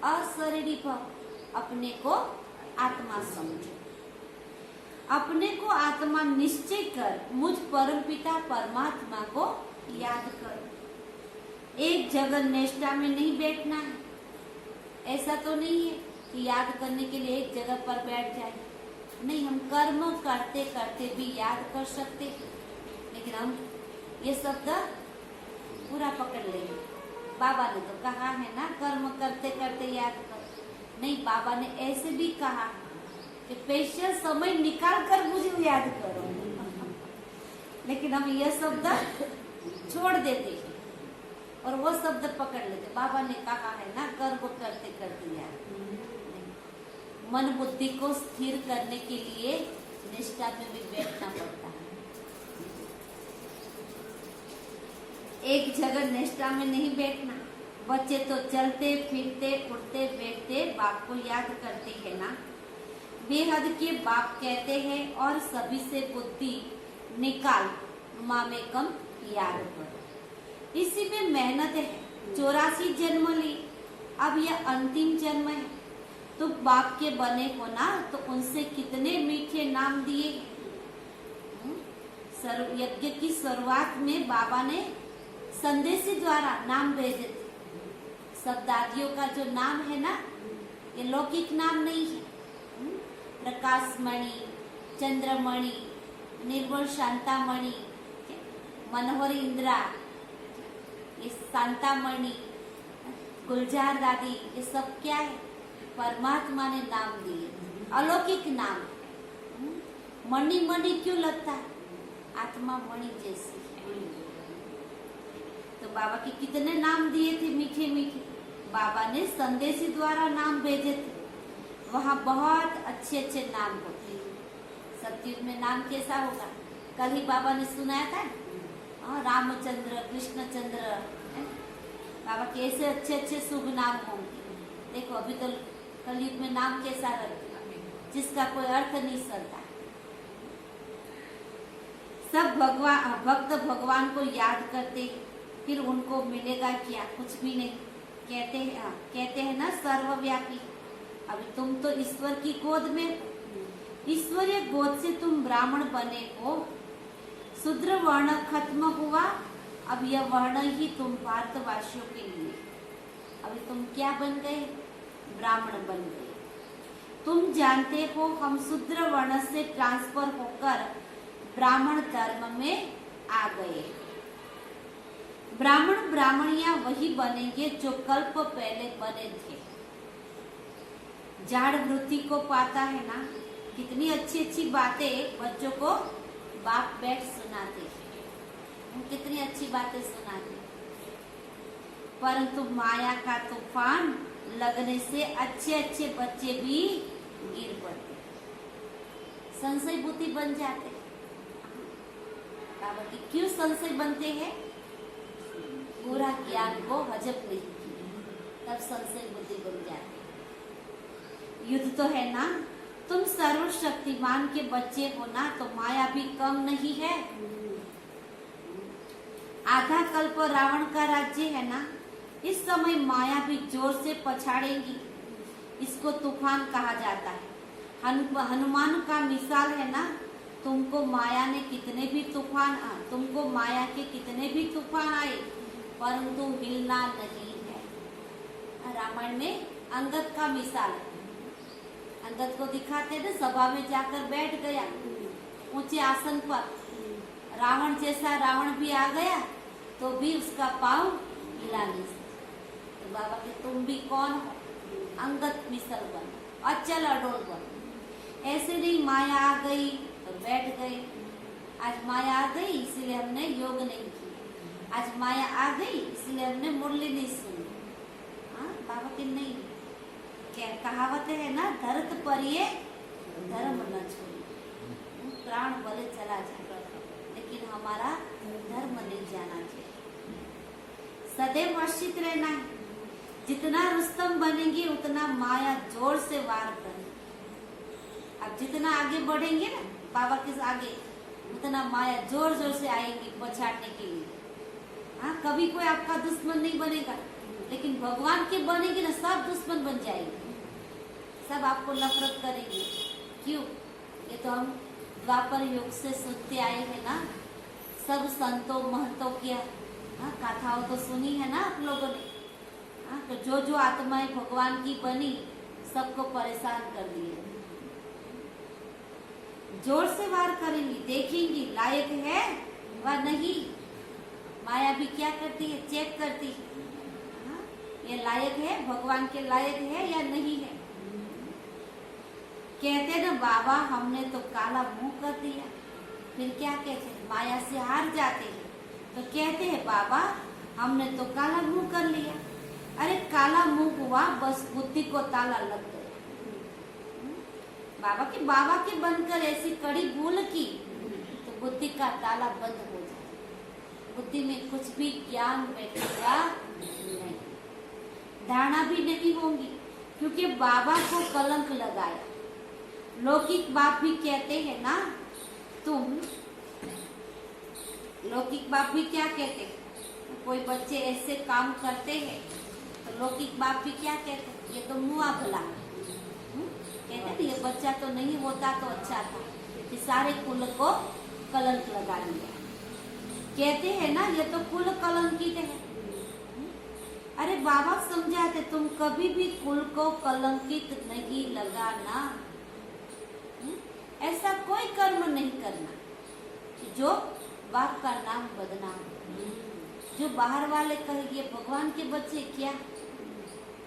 अशरीरी भव। अपने को आत्मा समझो, अपने को आत्मा निश्चय कर मुझ परमपिता परमात्मा को याद करो। एक जगह निष्ठा में नहीं बैठना है। ऐसा तो नहीं है कि याद करने के लिए एक जगह पर बैठ जाए, नहीं, हम कर्म करते करते भी याद कर सकते हैं। लेकिन हम ये शब्द पूरा पकड़ लेंगे। बाबा ने तो कहा है ना, कर्म करते करते याद कर। नहीं, बाबा ने ऐसे भी कहा कि स्पेशल समय निकाल कर मुझे याद करो। लेकिन हम यह शब्द छोड़ देते हैं और वो शब्द पकड़ लेते। बाबा ने कहा है ना, कर्म करते करते याद। मन बुद्धि को स्थिर करने के लिए निष्ठा में भी बैठना पड़ता है। एक जगह निष्ठा में नहीं बैठना। बच्चे तो चलते फिरते उठते बैठते बाप को याद करते हैं ना। बेहद के बाप कहते हैं, और सभी से बुद्धि निकाल माँ में कम याद कर। इसी में मेहनत है। 84 जन्म ली, अब यह अंतिम जन्म है। तो बाप के बने हो ना, तो उनसे कितने मीठे नाम दिए। यज्ञ की शुरुआत में बाबा ने संदेशी द्वारा नाम भेजे थे। शब्दादियों का जो नाम है ना, ये लौकिक नाम नहीं है। प्रकाशमणि, चंद्रमणि, निर्मल शांतामणि, मनोहर इंदिरा, ये शांतामणि, गुलजार दादी, ये सब क्या है? परमात्मा ने नाम दिए, अलौकिक नाम। मणि मणि क्यों लगता है? आत्मा मणि जैसी है। तो बाबा के कितने नाम दिए थे मीठे मीठे। बाबा ने संदेशी द्वारा नाम भेजे थे। वहाँ बहुत अच्छे अच्छे नाम होते हैं। सतयुग में नाम कैसा होगा? कल ही बाबा ने सुनाया था, रामचंद्र, कृष्णचंद्र। बाबा के ऐसे अच्छे अच्छे शुभ नाम होंगे। देखो अभी तो कलयुग में नाम कैसा रखा, जिसका कोई अर्थ नहीं चलता। सब भक्त भगवान को याद करते, फिर उनको मिलेगा क्या? कुछ भी नहीं। कहते हैं ना सर्वव्यापी। अभी तुम तो ईश्वर की गोद में, ईश्वरीय गोद से तुम ब्राह्मण बने हो। शूद्र वर्ण खत्म हुआ, अब यह वर्ण ही तुम भारतवासियों के लिए। अभी तुम क्या बन गए? ब्राह्मण बन गए। तुम जानते हो हम शूद्र वर्ण से ट्रांसफर होकर ब्राह्मण धर्म में आ गए। ब्राह्मण ब्राह्मणियां वही बनेंगे जो कल्प पहले बने थे। जाड़ वृत्ति को पाता है ना, कितनी अच्छी अच्छी बातें बच्चों को बाप बैठ सुनाते हैं, कितनी अच्छी बातें सुनाते। परंतु माया का तूफान लगने से अच्छे अच्छे बच्चे भी गिर पड़ते, संशय बुद्धि बन जाते। बाबा की क्यों संशय बनते हैं? पूरा ज्ञान को हजम नहीं किया, तब संशय बुद्धि बन जाती। युद्ध तो है ना, तुम सर्वशक्तिमान के बच्चे हो ना, तो माया भी कम नहीं है। आधा कल्प रावण का राज्य है ना, इस समय माया भी जोर से पछाड़ेगी। इसको तूफान कहा जाता है। हनुमान का मिसाल है ना, तुमको माया ने कितने भी तुमको माया के कितने भी तूफान आए, परंतु हिलना नहीं है। रामायण में अंगद का मिसाल है। अंगद को दिखाते ना, सभा में जाकर बैठ गया ऊंचे आसन पर। रावण जैसा रावण भी आ गया तो भी उसका पांव हिला नहीं सकता। तो बाबा के तुम भी कौन हो? अंगद मिसल बन, अचल अडोल बन। ऐसे नहीं माया आ गई तो बैठ गए। आज माया आ गई इसलिए हमने योग नहीं किया, आज माया आ गई इसलिए हमने मुरली नहीं सुनी। बाबा के नहीं, क्या कहावत है ना, धरत पर ये धर्म न छोड़ी, प्राण भले चला जाए लेकिन हमारा धर्म नहीं जाना चाहिए। सदैव वर्षित रहना है। जितना रुस्तम बनेंगे उतना माया जोर से वार करेगी। अब जितना आगे बढ़ेंगे ना बाबा के आगे, उतना माया जोर जोर से आएगी पछाड़ने के लिए। कभी कोई आपका दुश्मन नहीं बनेगा, लेकिन भगवान के बनेंगे ना, सब दुश्मन बन जाएंगे, सब आपको नफरत करेंगे। क्यों? ये तो हम द्वापर युग से सुनते आए हैं ना, सब संतों महंतों की कथाओं तो सुनी है ना आप लोगों ने। तो जो जो आत्माएं भगवान की बनी सबको परेशान कर दिए। जोर से वार करेंगी, देखेंगी लायक है व नहीं। माया भी क्या करती है? चेक करती है, ये लायक है, भगवान के लायक है या नहीं है। कहते ना बाबा हमने तो काला मुंह कर दिया, फिर क्या कहते हैं? माया से हार जाते हैं तो कहते हैं बाबा हमने तो काला मुंह कर लिया। अरे काला मुंह हुआ, बस बुद्धि को ताला लग गया। बाबा के बनकर ऐसी कड़ी भूल की तो बुद्धि का ताला बंद हो जाए। बुद्धि में कुछ भी ज्ञान बैठेगा नहीं, धारणा भी नहीं होंगी, क्योंकि बाबा को कलंक लगाया। लौकिक बाप भी कहते हैं ना, लौकिक बाप भी क्या कहते हैं? कोई बच्चे ऐसे काम करते हैं तो लौकिक बाप भी क्या कहते हैं? ये तो मुआ भला। कहते हैं ये बच्चा तो नहीं होता तो अच्छा था, कि सारे कुल को कलंक लगा दिया। कहते हैं ना ये तो कुल कलंकित है। अरे बाबा समझाते तुम कभी भी कुल को कलंकित नहीं लगाना। ऐसा कोई कर्म नहीं करना जो बाप का नाम बदनाम हो। जो बाहर वाले कहेंगे भगवान के बच्चे क्या,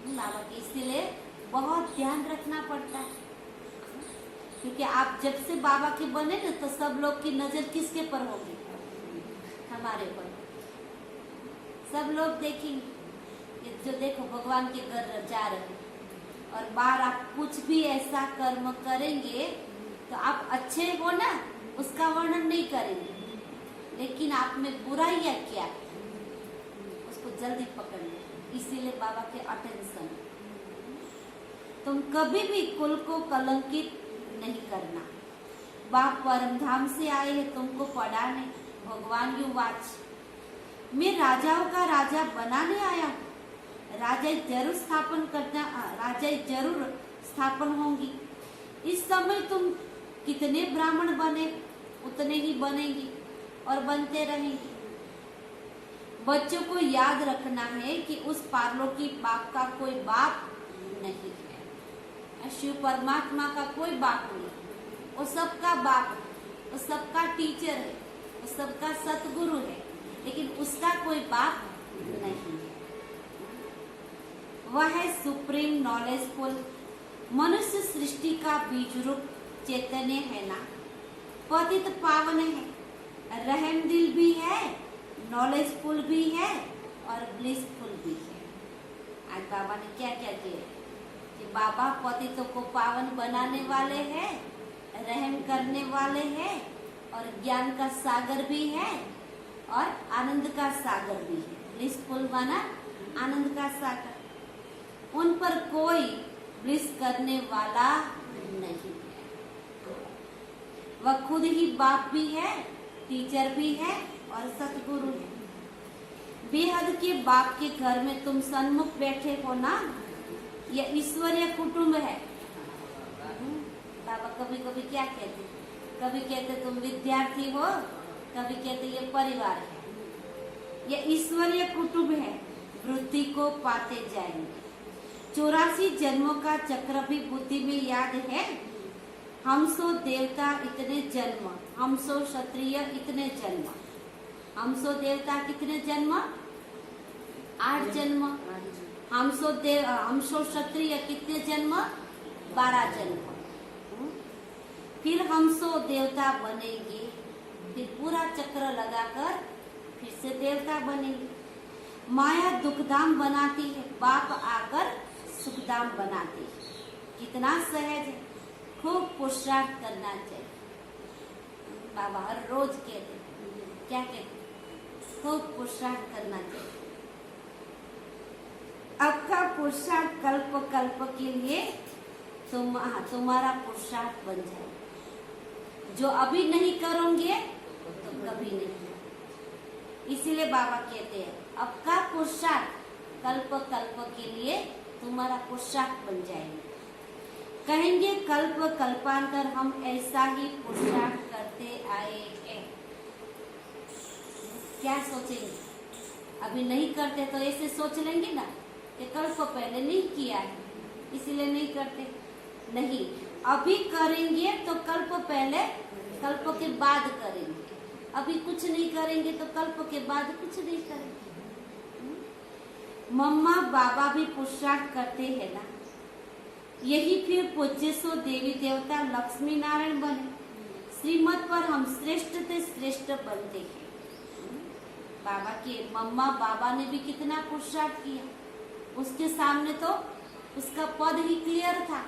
बाबा के, इसीलिए बहुत ध्यान रखना पड़ता है। क्योंकि आप जब से बाबा के बने ना तो सब लोग की नजर किसके पर होगी, हमारे पर। सब लोग देखेंगे जो देखो भगवान के घर जा रहे हैं, और बाहर आप कुछ भी ऐसा कर्म करेंगे तो आप अच्छे हो ना, उसका वर्णन नहीं करेंगे, लेकिन आप में बुराइयां क्या उसको जल्दी पकड़ लो। इसीलिए बाबा के अटेंशन, तुम कभी भी कुल को कलंकित नहीं करना। बाप परम धाम से आए हैं तुमको पढ़ाने। भगवान यू वाच, मैं राजाओं का राजा बनाने आया हूँ। राजा जरूर स्थापन होंगी। इस समय तुम कितने ब्राह्मण बने उतने ही बनेंगी और बनते रहेंगे। बच्चों को याद रखना है कि उस पारलौकिक बाप का कोई बाप नहीं है। शिव परमात्मा का कोई बाप नहीं, वो सबका बाप है, वो सबका टीचर है, वो सबका सतगुरु है, लेकिन उसका कोई बाप नहीं है। वह है सुप्रीम नॉलेजफुल, मनुष्य सृष्टि का बीज रूप चैतन्य है ना, पतित पावन है, रहम दिल भी है, नॉलेजफुल भी है और ब्लिसफुल भी है। आज बाबा ने क्या क्या किया कि बाबा पतितों को पावन बनाने वाले हैं, रहम करने वाले हैं, और ज्ञान का सागर भी है और आनंद का सागर भी है। ब्लिसफुल माना आनंद का सागर। उन पर कोई ब्लिस करने वाला नहीं है। वह खुद ही बाप भी है, टीचर भी है और सतगुरु है। बेहद के बाप के घर में तुम सन्मुख बैठे हो ना, यह ईश्वरीय कुटुंब है। बाबा कभी कभी क्या कहते, कभी कहते तुम विद्यार्थी हो, कभी कहते ये परिवार है। यह ईश्वरीय कुटुंब है, वृद्धि को पाते जाएंगे। 84 जन्मों का चक्र भी बुद्धि में याद है। हम सो देवता इतने जन्म, हम सो क्षत्रिय इतने जन्म। हम सो देवता कितने जन्म? 8 जन्म। हम सो क्षत्रिय कितने जन्म? 12 जन्म। फिर हम सो देवता बनेंगे, फिर पूरा चक्र लगाकर फिर से देवता बनेंगे। माया दुखधाम बनाती है, बाप आकर सुखधाम बनाती है। कितना सहज है, खूब पुरुषार्थ करना चाहिए। बाबा हर रोज कहते, क्या कहते, खूब पुरुषार्थ करना चाहिए। आपका पुरुषार्थ कल्प कल्प के लिए तुम्हारा पुरुषार्थ बन जाए। जो अभी नहीं करोगे तो कभी नहीं। इसीलिए बाबा कहते हैं आपका पुरुषार्थ कल्प कल्प के लिए तुम्हारा पुरुषार्थ बन जाएगा। कहेंगे कल्प कल्पांतर हम ऐसा ही पुरुषार्थ करते आए हैं। क्या सोचेंगे? अभी नहीं करते तो ऐसे सोच लेंगे ना कि कल्प पहले नहीं किया है इसीलिए नहीं करते। नहीं, अभी करेंगे तो कल्प पहले, कल्प के बाद करेंगे। अभी कुछ नहीं करेंगे तो कल्प के बाद कुछ नहीं करेंगे। मम्मा बाबा भी पुरुषार्थ करते हैं ना, यही फिर पूज्य सो देवी देवता लक्ष्मी नारायण बने। श्रीमत पर हम श्रेष्ठ से श्रेष्ठ बनते हैं। बाबा के मम्मा बाबा ने भी कितना पुरुषार्थ किया, उसके सामने तो उसका पद ही क्लियर था।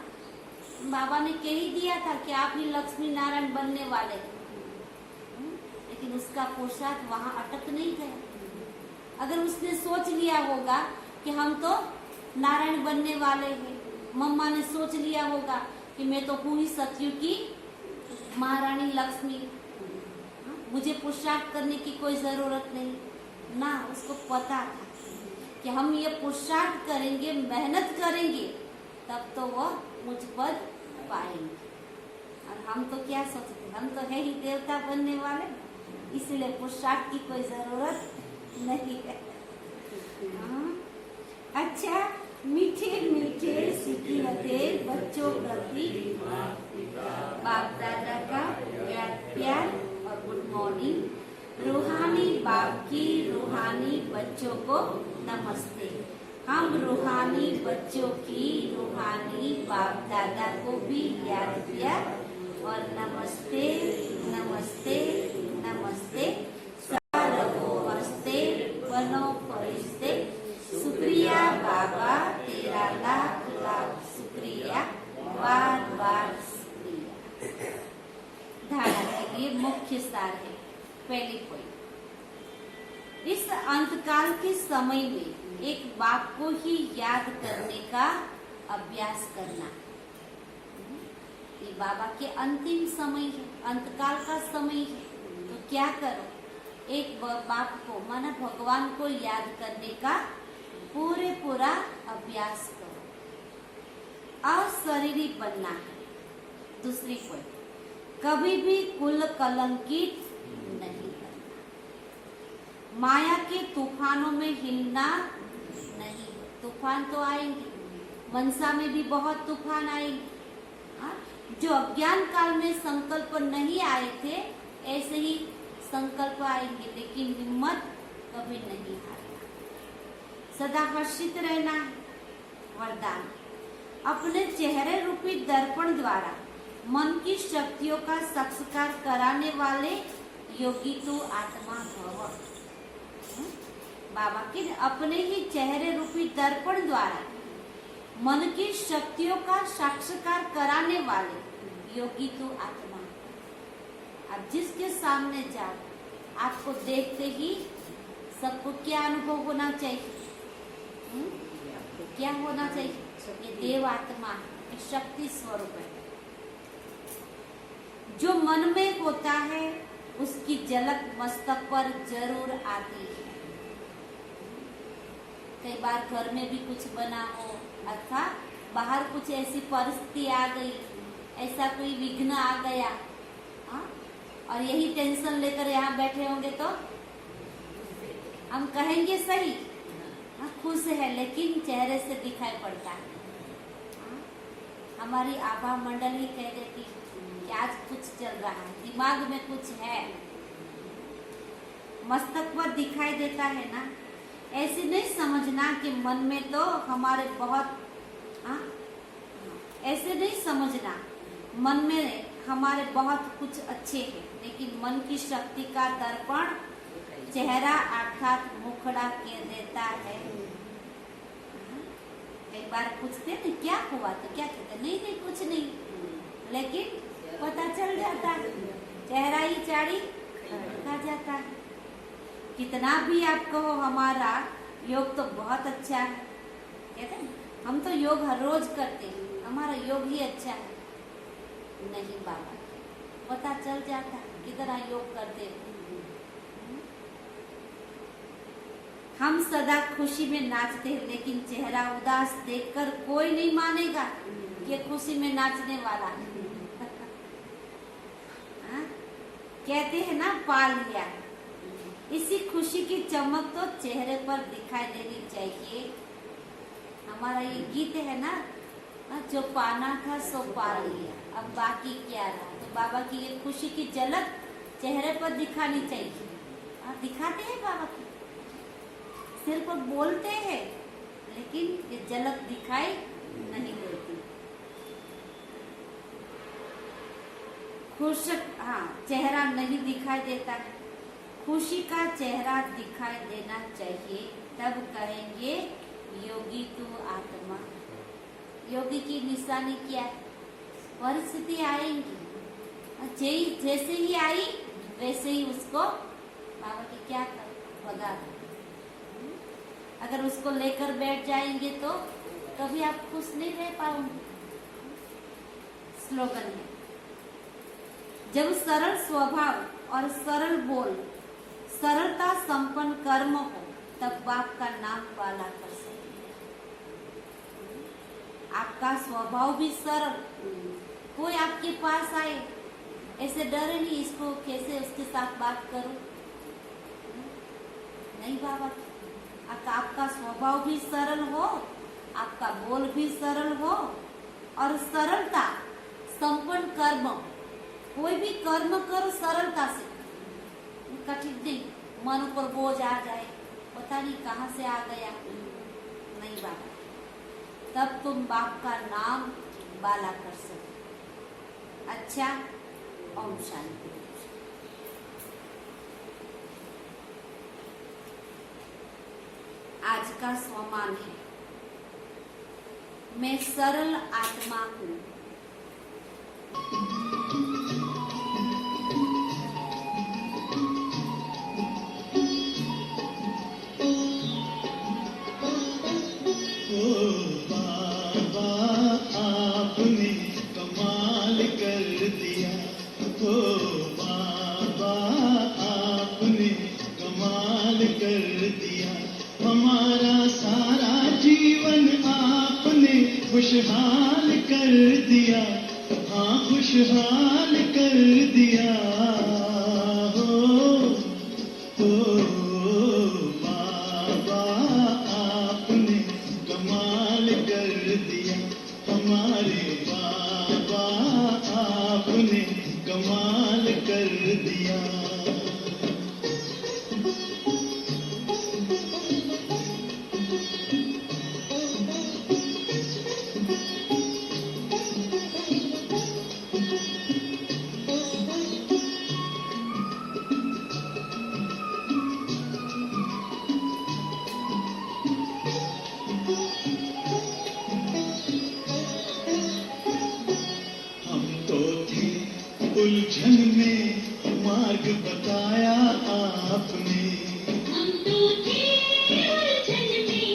बाबा ने कह ही दिया था कि आप ही लक्ष्मी नारायण बनने वाले हैं, लेकिन उसका पुरुषार्थ वहां अटक नहीं गया। अगर उसने सोच लिया होगा कि हम तो नारायण बनने वाले हैं, मम्मा ने सोच लिया होगा कि मैं तो हूँ ही सतयुग की महारानी लक्ष्मी, मुझे पुरुषार्थ करने की कोई जरूरत नहीं ना। उसको पता था कि हम ये पुरुषार्थ करेंगे, मेहनत करेंगे, तब तो वो मुझ पर पाएंगे। और हम तो क्या सोचते, हम तो है ही देवता बनने वाले, इसलिए पुरुषार्थ की कोई जरूरत नहीं है। अच्छा, मीठे मीठे सिकिलते बच्चों प्रति बाप दादा का प्यार और गुड मॉर्निंग। रूहानी बाप की रूहानी बच्चों को नमस्ते। हम रूहानी बच्चों की रूहानी बाप दादा को भी याद किया और नमस्ते नमस्ते नमस्ते। रहो हंसते बनो फरिश्ते। शुक्रिया बाबा तेरा लाख लाख शुक्रिया, बार बार शुक्रिया। धारणा के लिए मुख्य सार है। पहली पॉइंट, इस अंतकाल के समय में एक बाप को ही याद करने का अभ्यास करना। ये बाबा के अंतिम समय है, अंतकाल का समय है, तो क्या करो, एक बाप को माना भगवान को याद करने का पूरा अभ्यास करो। अशरीरी बनना है। दूसरी पॉइंट, कभी भी कुल कलंकित नहीं करना। माया के तूफानों में हिलना नहीं। तूफान तो आएंगे, मनसा में भी बहुत तूफान आएंगे। जो अज्ञान काल में संकल्प नहीं आए थे ऐसे ही संकल्प आएंगे, लेकिन हिम्मत कभी नहीं हारना। सदा हर्षित रहना है। वरदान, अपने चेहरे रूपी दर्पण द्वारा मन की शक्तियों का साक्षात्कार कराने वाले योगी तू आत्मा भव। बाबा के अपने ही चेहरे रूपी दर्पण द्वारा मन की शक्तियों का साक्षात्कार कराने वाले योगी तू आत्मा। अब जिसके सामने जाओ, आपको देखते ही सबको क्या अनुभव होना चाहिए? क्या होना चाहिए? ये देव आत्मा है, शक्ति स्वरूप है। जो मन में होता है उसकी झलक मस्तक पर जरूर आती है। कई बार घर में भी कुछ बना हो अथवा बाहर कुछ ऐसी परिस्थिति आ गई, ऐसा कोई विघ्न आ गया, और यही टेंशन लेकर यहाँ बैठे होंगे तो हम कहेंगे सही, खुश है, लेकिन चेहरे से दिखाई पड़ता है। हमारी आभा मंडल ही कह देती कि आज कुछ चल रहा है, दिमाग में कुछ है, मस्तक पर दिखाई देता है ना। ऐसे नहीं समझना कि मन में तो हमारे बहुत ऐसे नहीं समझना मन में हमारे बहुत कुछ अच्छे हैं, लेकिन मन की शक्ति का दर्पण चेहरा अर्थात मुखड़ा कह देता है। एक बार पूछते ना क्या हुआ, तो क्या कहते, नहीं नहीं कुछ नहीं, लेकिन पता चल जाता है, चेहरा ही चाड़ी खा जाता है। कितना भी आप कहो हमारा योग तो बहुत अच्छा है, कहते हैं हम तो योग हर रोज करते हैं, हमारा योग ही अच्छा है। नहीं बाबा, पता चल जाता है कितना योग करते हैं। हम सदा खुशी में नाचते हैं, लेकिन चेहरा उदास देखकर कोई नहीं मानेगा कि खुशी में नाचने वाला है। कहते हैं ना, पा लिया। इसी खुशी की चमक तो चेहरे पर दिखाई देनी चाहिए। हमारा ये गीत है ना, जो पाना था सो पा लिया, अब बाकी क्या रहा। तो बाबा की ये खुशी की झलक चेहरे पर दिखानी चाहिए। दिखाते हैं बाबा की, सिर्फ बोलते हैं, लेकिन ये झलक दिखाई नहीं देती। खुश चेहरा नहीं दिखाई देता है, खुशी का चेहरा दिखाई देना चाहिए, तब कहेंगे योगी तू आत्मा। योगी की निशानी क्या है? परिस्थिति आएंगी, जैसे ही आई वैसे ही उसको बाबा की क्या कर भगा दो। अगर उसको लेकर बैठ जाएंगे तो कभी आप खुश नहीं रह पाओगे। स्लोगन है, जब सरल स्वभाव और सरल बोल, सरलता संपन्न कर्म हो, तब बाप का नाम वाला कर सकते। आपका स्वभाव भी सरल, कोई आपके पास आए ऐसे डरे नहीं, इसको कैसे उसके साथ बात करूं, नहीं बाबा। आपका स्वभाव भी सरल हो, आपका बोल भी सरल हो, और सरलता संपन्न कर्म, कोई भी कर्म करो सरलता से, कठिन नहीं, मन पर बोझ आ जाए, पता नहीं कहाँ से आ गया, नहीं बाबा, तब तुम बाप का नाम बाला कर सकते। अच्छा, ओम शांति। आज का स्वमान है, मैं सरल आत्मा हूँ। ओ बाबा आपने कमाल कर दिया, ओ बाबा आपने कमाल कर दिया, हमारा सारा जीवन आपने खुशहाल कर दिया, हाँ खुशहाल कर दिया। हो बाबा आपने कमाल कर दिया, हमारे बाबा आपने कमाल कर दिया। उलझन में मार्ग बताया आपने, हम तो थे उलझन में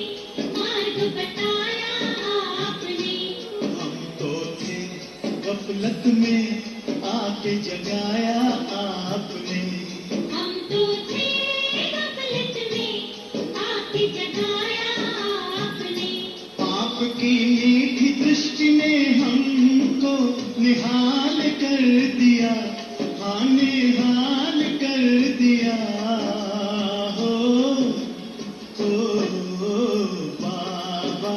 मार्ग बताया आपने, हम तो थे गफलत में आके जगाया आपने, हम तो थे गफलत में आके जगाया आपने, आपकी मीठी दृष्टि ने हमको निहाल कर दिया, हाँ निहाल कर दिया। हो बाबा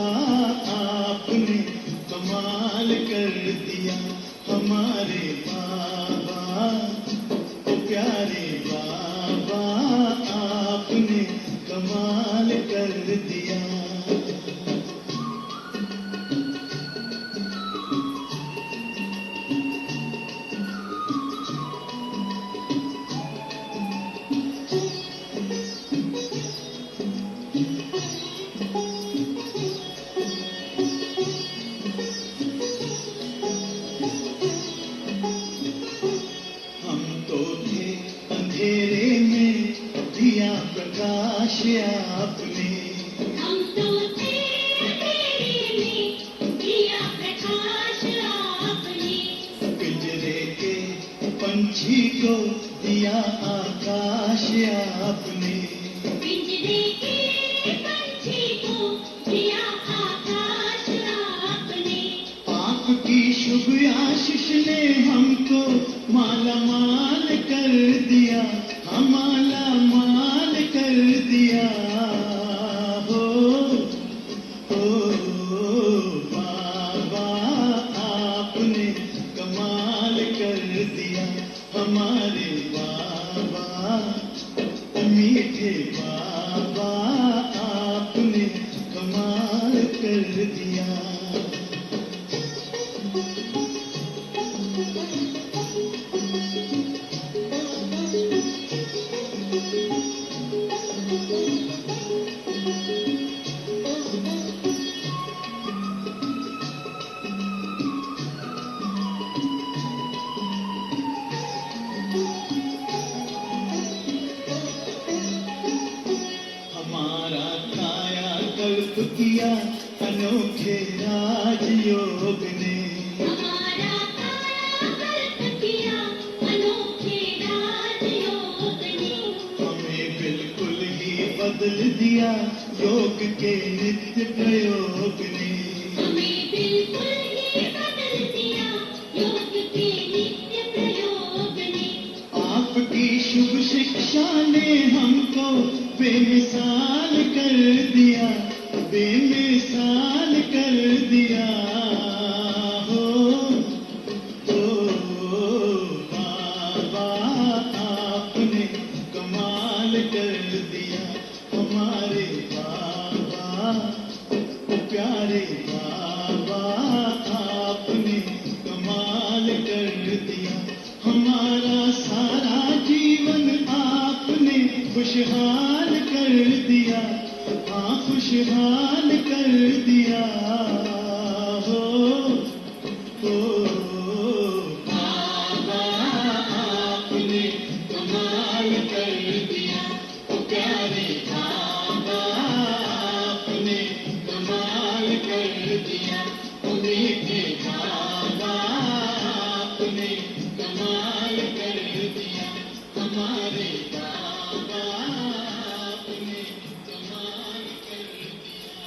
आपने कमाल कर दिया, हमारे बाबा, ओ प्यारे बाबा आपने कमाल कर दिया। अंधेरे में दिया प्रकाश आपने, हम तो थे अंधेरे में दिया प्रकाश आपने, पिंजरे के पंछी को दिया आकाश आपने, पिंजरे के पंछी को दिया आकाश आपने, आपकी शुभ आशीष ने हमको माला माल कर दिया, हम माला माल कर दिया। हो बाबा आपने कमाल कर दिया, हमारे बाबा, मीठे बाबा आपने कमाल कर दिया। हमारा काया कल्प किया अनोखे राजयोग ने, हमारा काया कल्प किया अनोखे राजयोग ने, हमें बिल्कुल ही बदल दिया योग के नित्य प्रयोग ने, हमें बिल्कुल ही बदल दिया योग के नित्य प्रयोग ने, आपकी शुभ शिक्षा ने हमको बेमिसाल कर दिया, बेमिसाल कर दिया। हो खुशहाल कर दिया, हाँ खुशहाल कर दिया हो बाबा आपने कमाल कर दिया, ओ प्यारे बाबा आपने कमाल कर दिया, ओ मीठे बाबा आपने कमाल कर दिया, हमारे बाबा आपने कमाल कर दिया।